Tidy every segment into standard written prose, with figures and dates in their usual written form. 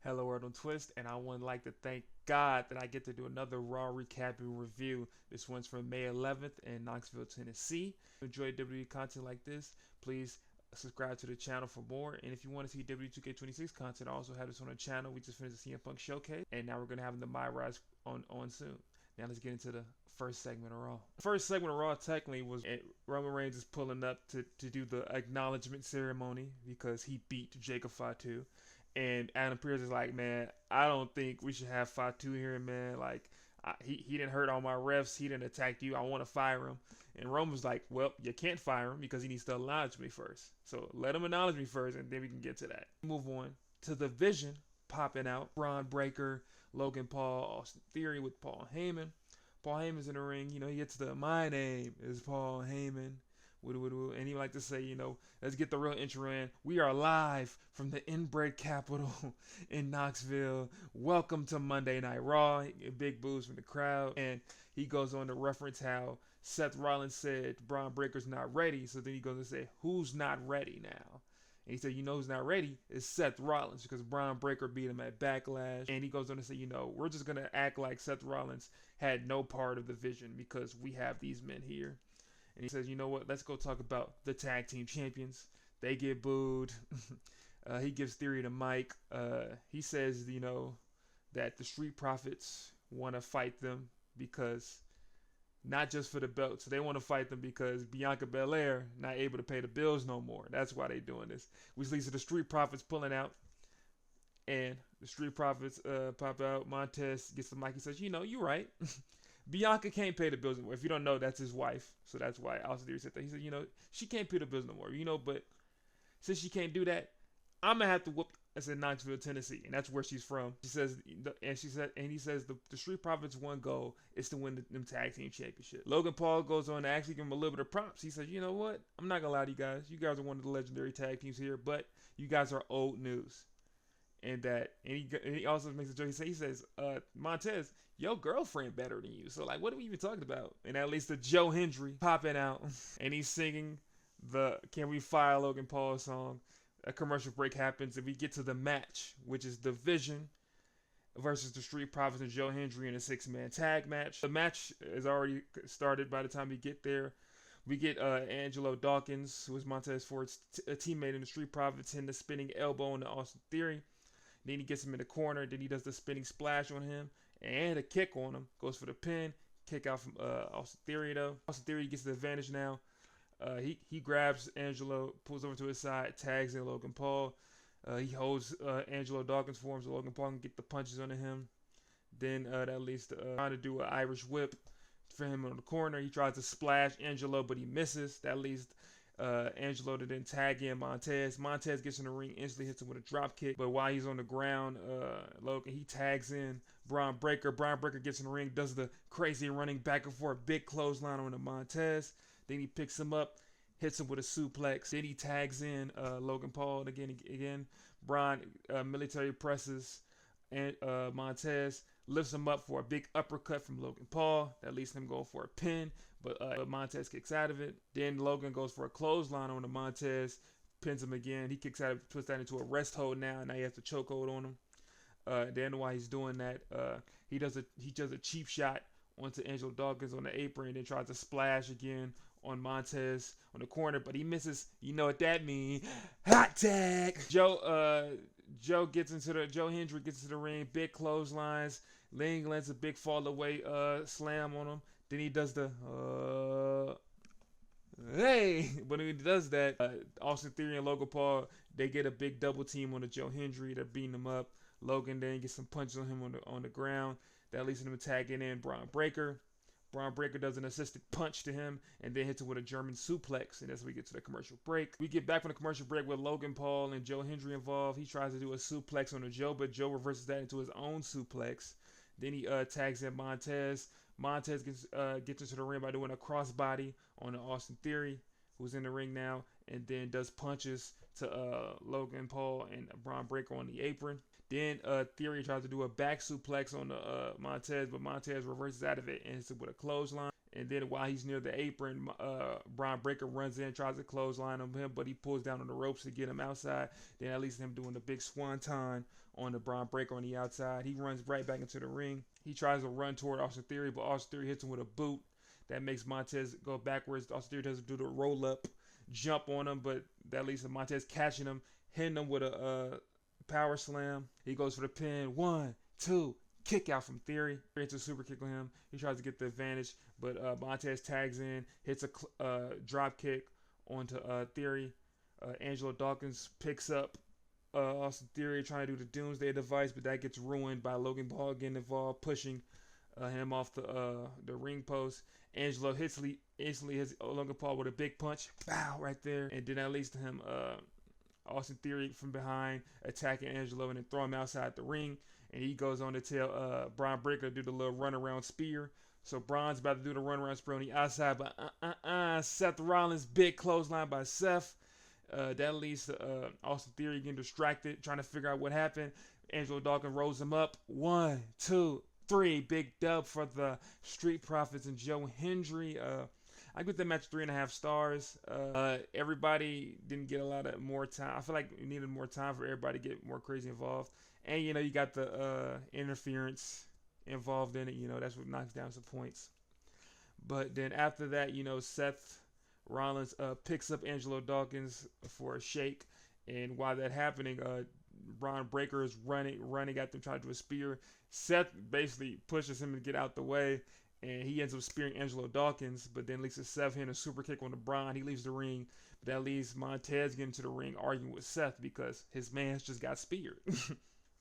Hello World on Twist, and I would like to thank God that I get to do another Raw recap and review. This one's from May 11th in Knoxville, Tennessee. If you enjoy WWE content like this, please subscribe to the channel for more. And if you want to see W2K26 content, I also have this on the channel. We just finished the CM Punk showcase, and now we're going to have the My Rise on soon. Now let's get into the first segment of Raw. First segment of Raw technically was Roman Reigns is pulling up to do the acknowledgement ceremony because he beat Jacob Fatu. And Adam Pearce is like, man, I don't think we should have Fatu here, man. Like, he didn't hurt all my refs. He didn't attack you. I want to fire him. And Roman's like, well, you can't fire him because he needs to acknowledge me first. So let him acknowledge me first, and then we can get to that. Move on to the Vision popping out. Braun Breaker, Logan Paul, Austin Theory with Paul Heyman. Paul Heyman's in the ring. You know, he gets the, my name is Paul Heyman. And he like to say, you know, let's get the real intro in. We are live from the inbred capital in Knoxville. Welcome to Monday Night Raw. Big boos from the crowd. And he goes on to reference how Seth Rollins said Braun Breaker's not ready. So then he goes to say, who's not ready now? And he said, you know who's not ready is Seth Rollins because Braun Breaker beat him at Backlash. And he goes on to say, you know, we're just going to act like Seth Rollins had no part of the vision because we have these men here. And he says, you know what, let's go talk about the tag team champions. They get booed. He gives Theory the mic. He says, you know, that the Street Profits want to fight them because not just for the belts. They want to fight them because Bianca Belair not able to pay the bills no more. That's why they doing this. Which leads to the Street Profits pulling out. And the Street Profits pop out. Montez gets the mic. He says, you know, you're right. Bianca can't pay the bills anymore. If you don't know, that's his wife. So that's why Austin Theory said that. He said, you know, she can't pay the bills no more. You know, but since she can't do that, I'm gonna have to whoop. I said Knoxville, Tennessee, and that's where she's from. She says, and he says the Street Profits' one goal is to win them tag team championship. Logan Paul goes on to actually give him a little bit of props. He says, you know what? I'm not gonna lie to you guys. You guys are one of the legendary tag teams here, but you guys are old news. And he also makes a joke. He says, Montez, your girlfriend better than you. So like, what are we even talking about? And that leads to Joe Hendry popping out, and he's singing the "Can We Fire Logan Paul" song. A commercial break happens, and we get to the match, which is the Vision versus the Street Profits and Joe Hendry in a 6-man tag match. The match is already started by the time we get there. We get Angelo Dawkins, who is Montez Ford's teammate in the Street Profits, hitting the spinning elbow on the Austin Theory. Then he gets him in the corner. Then he does the spinning splash on him and a kick on him. Goes for the pin. Kick out from Austin Theory though. Austin Theory gets the advantage now. He grabs Angelo, pulls over to his side, tags in Logan Paul. He holds Angelo Dawkins for him so Logan Paul can get the punches onto him. Then that leads to trying to do an Irish whip for him on the corner. He tries to splash Angelo, but he misses. That leads Angelo to then tag in Montez. Montez gets in the ring, instantly hits him with a drop kick. But while he's on the ground, Logan, he tags in Braun Breaker. Braun Breaker gets in the ring, does the crazy running back and forth, big clothesline on the Montez. Then he picks him up, hits him with a suplex. Then he tags in Logan Paul. And again, Braun military presses and Montez, lifts him up for a big uppercut from Logan Paul. That leaves him going for a pin, but Montez kicks out of it. Then Logan goes for a clothesline on the Montez, pins him again. He kicks out of it, puts that into a rest hold now. Now he has the chokehold on him. Then while he's doing that, he does a cheap shot onto Angelo Dawkins on the apron, and then tries to splash again on Montez on the corner, but he misses. You know what that means? Hot tag. Joe Hendry gets into the ring, big clotheslines. Ling lands a big fall away slam on him. Then he does the hey. When he does that, Austin Theory and Logan Paul, they get a big double team on the Joe Hendry. They're beating him up. Logan then gets some punches on him on the ground. That leads him tagging in Braun Breaker. Braun Breaker does an assisted punch to him and then hits him with a German suplex. And as we get to the commercial break, we get back from the commercial break with Logan Paul and Joe Hendry involved. He tries to do a suplex on the Joe, but Joe reverses that into his own suplex. Then he tags in Montez. Montez gets into the ring by doing a crossbody on the Austin Theory, who's in the ring now, and then does punches to Logan Paul and Braun Breaker on the apron. Then Theory tries to do a back suplex on the Montez, but Montez reverses out of it and hits it with a clothesline. And then while he's near the apron, Braun Breaker runs in, tries to clothesline him, but he pulls down on the ropes to get him outside. Then at least him doing the big swanton on the Braun Breaker on the outside. He runs right back into the ring. He tries to run toward Austin Theory, but Austin Theory hits him with a boot. That makes Montez go backwards. Austin Theory doesn't do the roll up jump on him, but that leads to Montez catching him, hitting him with a power slam. He goes for the pin. 1, 2, kick out from Theory. It's a super kick on him. He tries to get the advantage, but Montez tags in, hits a drop kick onto Theory. Angelo Dawkins picks up Austin Theory trying to do the Doomsday device, but that gets ruined by Logan Paul getting involved, pushing him off the ring post. Angelo instantly hits Logan Paul with a big punch. Bow, right there. And then that leads to him, Austin Theory from behind, attacking Angelo and then throw him outside the ring. And he goes on to tell Braun Breaker to do the little runaround spear. So Braun's about to do the runaround spear on the outside, but Seth Rollins, big clothesline by Seth. That leads to Austin Theory getting distracted, trying to figure out what happened. Angelo Dawkins rolls him up. 1, 2, 3. Big dub for the Street Profits and Joe Hendry. I give the match 3.5 stars. Everybody didn't get a lot of more time. I feel like we needed more time for everybody to get more crazy involved. And, you got the interference involved in it. That's what knocks down some points. But then after that, Seth Rollins picks up Angelo Dawkins for a shake. And while that's happening, Braun Breaker is running at them, trying to do a spear. Seth basically pushes him to get out the way, and he ends up spearing Angelo Dawkins, but then leads to Seth hitting a super kick on the Braun. He leaves the ring, but that leaves Montez getting to the ring arguing with Seth because his man's just got speared.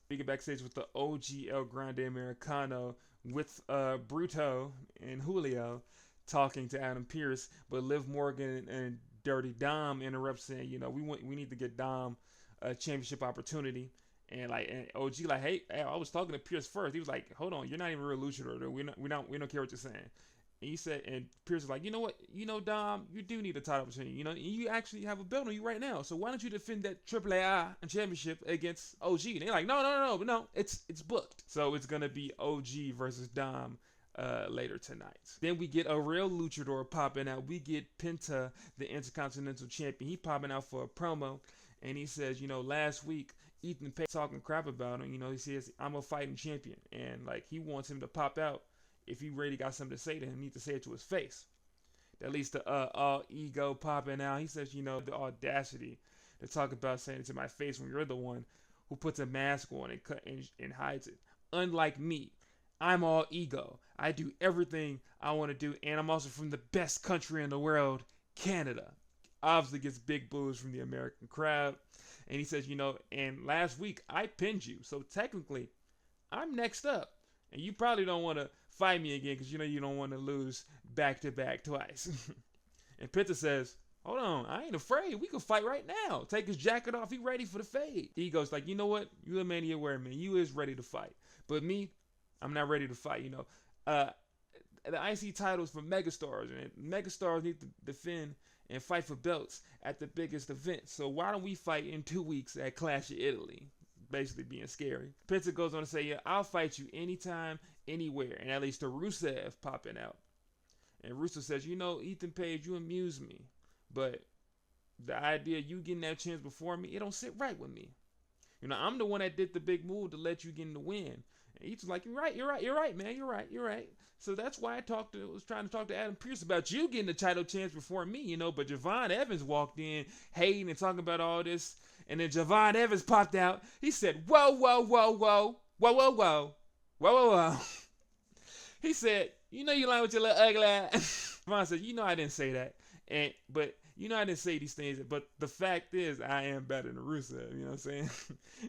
We get backstage with the OG El Grande Americano with Bruto and Julio talking to Adam Pearce, but Liv Morgan and Dirty Dom interrupt saying, we need to get Dom a championship opportunity. And OG hey, I was talking to Pierce first. He was like, hold on, you're not even a real luchador. We don't care what you're saying. And he said, and Pierce was like, you know what, Dom, you do need a title opportunity. You actually have a belt on you right now. So why don't you defend that AAA championship against OG? And they're like, no, it's booked. So it's gonna be OG versus Dom later tonight. Then we get a real luchador popping out. We get Penta, the Intercontinental Champion. He popping out for a promo, and he says, last week Ethan Page talking crap about him. He says, I'm a fighting champion, and he wants him to pop out. If he really got something to say to him, he need to say it to his face. That leads to all ego popping out. He says, the audacity to talk about saying it to my face when you're the one who puts a mask on and hides it. Unlike me, I'm all ego. I do everything I want to do, and I'm also from the best country in the world, Canada. Obviously gets big boos from the American crowd. And he says, and last week I pinned you, so technically I'm next up. And you probably don't want to fight me again because you don't want to lose back-to-back twice. And Penta says, hold on, I ain't afraid. We can fight right now. Take his jacket off. He ready for the fade. He goes like, you know what? You a mania wear man. You is ready to fight. But me, I'm not ready to fight. The IC titles for megastars, and megastars need to defend and fight for belts at the biggest event. So why don't we fight in 2 weeks at Clash of Italy? Basically being scary. Penta goes on to say, yeah, I'll fight you anytime, anywhere. And at least to Rusev popping out. And Rusev says, Ethan Page, you amuse me. But the idea of you getting that chance before me, it don't sit right with me. I'm the one that did the big move to let you get in the win. And Ethan's like, you're right, man, you're right. So that's why I was trying to talk to Adam Pearce about you getting the title chance before me, But Jevon Evans walked in hating and talking about all this. And then Jevon Evans popped out. He said, whoa. He said, you lying with your little ugly ass. Jevon said, I didn't say that. But I didn't say these things. But the fact is, I am better than Rusev. You know what I'm saying?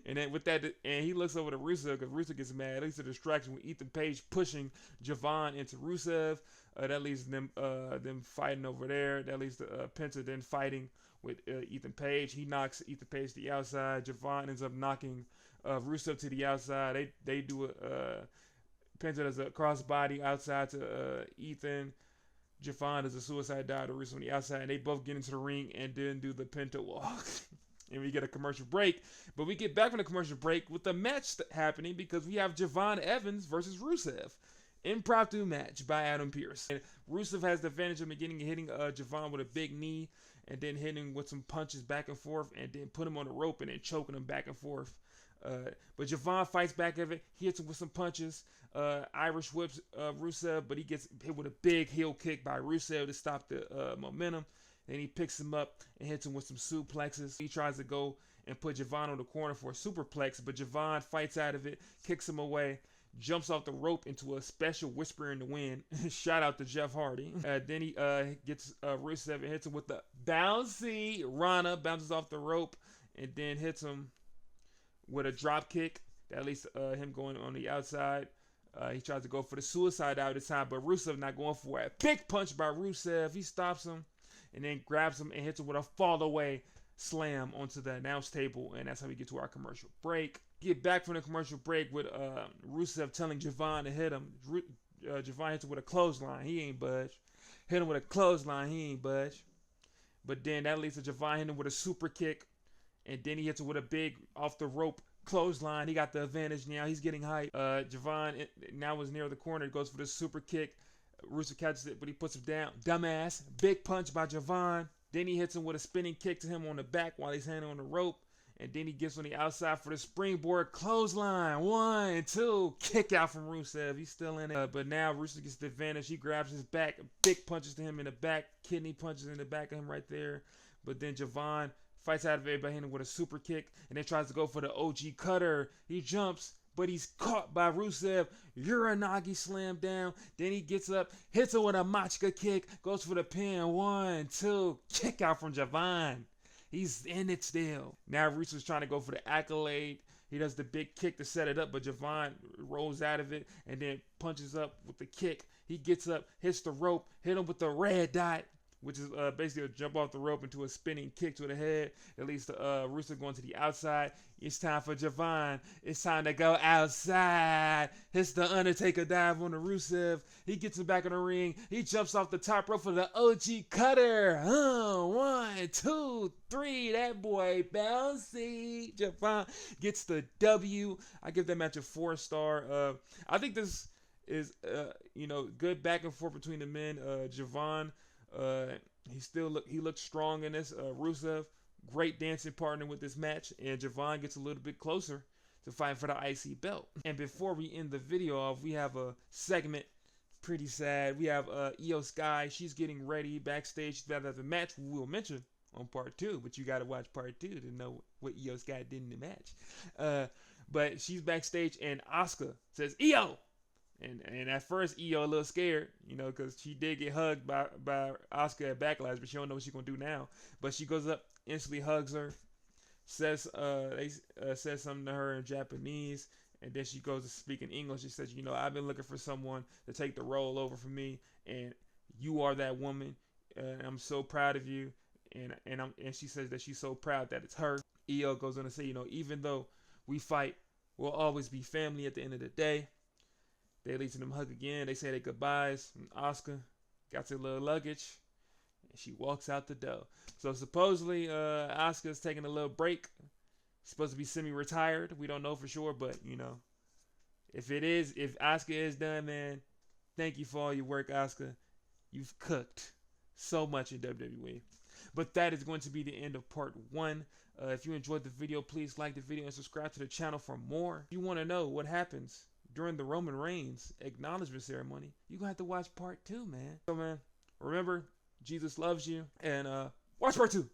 And then with that, and he looks over to Rusev because Rusev gets mad. At least a distraction with Ethan Page pushing Jevon into Rusev. That leads them fighting over there. That leads to Penta then fighting with Ethan Page. He knocks Ethan Page to the outside. Jevon ends up knocking Rusev to the outside. They do Penta does a crossbody outside to Ethan. Jevon does a suicide dive to Rusev on the outside. And they both get into the ring and then do the Penta walk. And we get a commercial break. But we get back from the commercial break with the match happening because we have Jevon Evans versus Rusev. impromptu match by Adam Pearce. And Rusev has the advantage of beginning hitting Jevon with a big knee, and then hitting with some punches back and forth, and then put him on the rope and then choking him back and forth. But Jevon fights back of it. He hits him with some punches. Irish whips Rusev, but he gets hit with a big heel kick by Rusev to stop the momentum. Then he picks him up and hits him with some suplexes. He tries to go and put Jevon on the corner for a superplex, but Jevon fights out of it, kicks him away, jumps off the rope into a special whisper in the wind. Shout out to Jeff Hardy. Then he gets Rusev and hits him with the bouncy Rana, bounces off the rope, and then hits him with a drop kick. That leads to him going on the outside. He tries to go for the suicide out this time, but Rusev not going for it. Big punch by Rusev. He stops him and then grabs him and hits him with a fall away slam onto the announce table, and that's how we get to our commercial break. Get back from the commercial break with Rusev telling Jevon to hit him. Jevon hits him with a clothesline. He ain't budge. Hit him with a clothesline. He ain't budge. But then that leads to Jevon hitting him with a super kick, and then he hits him with a big off the rope clothesline. He got the advantage now. He's getting hype. Jevon now is near the corner. He goes for the super kick. Rusev catches it, but he puts him down. Dumbass. Big punch by Jevon. Then he hits him with a spinning kick to him on the back while he's hanging on the rope. And then he gets on the outside for the springboard clothesline. 1, 2. Kick out from Rusev. He's still in it. But now Rusev gets the advantage. He grabs his back. Big punches to him in the back. Kidney punches in the back of him right there. But then Jevon fights out of it by hitting him with a super kick. And then tries to go for the OG cutter. He jumps, but he's caught by Rusev. Uranagi slam down. Then he gets up, hits him with a Machka kick, goes for the pin. 1, 2. Kick out from Jevon. He's in it still. Now Rusev's trying to go for the accolade. He does the big kick to set it up, but Jevon rolls out of it and then punches up with the kick. He gets up, hits the rope, hit him with the red dot, which is basically a jump off the rope into a spinning kick to the head. At least Rusev going to the outside. It's time for Jevon. It's time to go outside. Hits the Undertaker dive on the Rusev. He gets him back in the ring. He jumps off the top rope for the OG cutter. 1, 2, 3. That boy bouncy. Jevon gets the W. I give that match a 4-star. I think this is good back and forth between the men. Jevon, he looks strong in this. Rusev, great dancing partner with this match, and Jevon gets a little bit closer to fighting for the IC belt. And before we end the video off, we have a segment, pretty sad. We have Io Sky. She's getting ready backstage. She's about to have a match we'll mention on part 2, but you got to watch part 2 to know what Io Sky did in the match. But she's backstage, and Asuka says, Io! And at first, Io a little scared, because she did get hugged by Asuka at Backlash, but she don't know what she's going to do now. But she goes up, instantly hugs her, says something to her in Japanese, and then she goes to speak in English. She says, I've been looking for someone to take the role over for me, and you are that woman, and I'm so proud of you. And she says that she's so proud that it's her. Io goes on to say, even though we fight, we'll always be family at the end of the day. They lead to them hug again. They say their goodbyes. And Asuka got her little luggage, and she walks out the door. So supposedly, Asuka's taking a little break. She's supposed to be semi-retired. We don't know for sure, but if Asuka is done, man, thank you for all your work, Asuka. You've cooked so much in WWE. But that is going to be the end of part 1. If you enjoyed the video, please like the video and subscribe to the channel for more. If you want to know what happens during the Roman Reigns acknowledgement ceremony, you're going to have to watch part 2, man. So, man, remember, Jesus loves you, and watch part 2.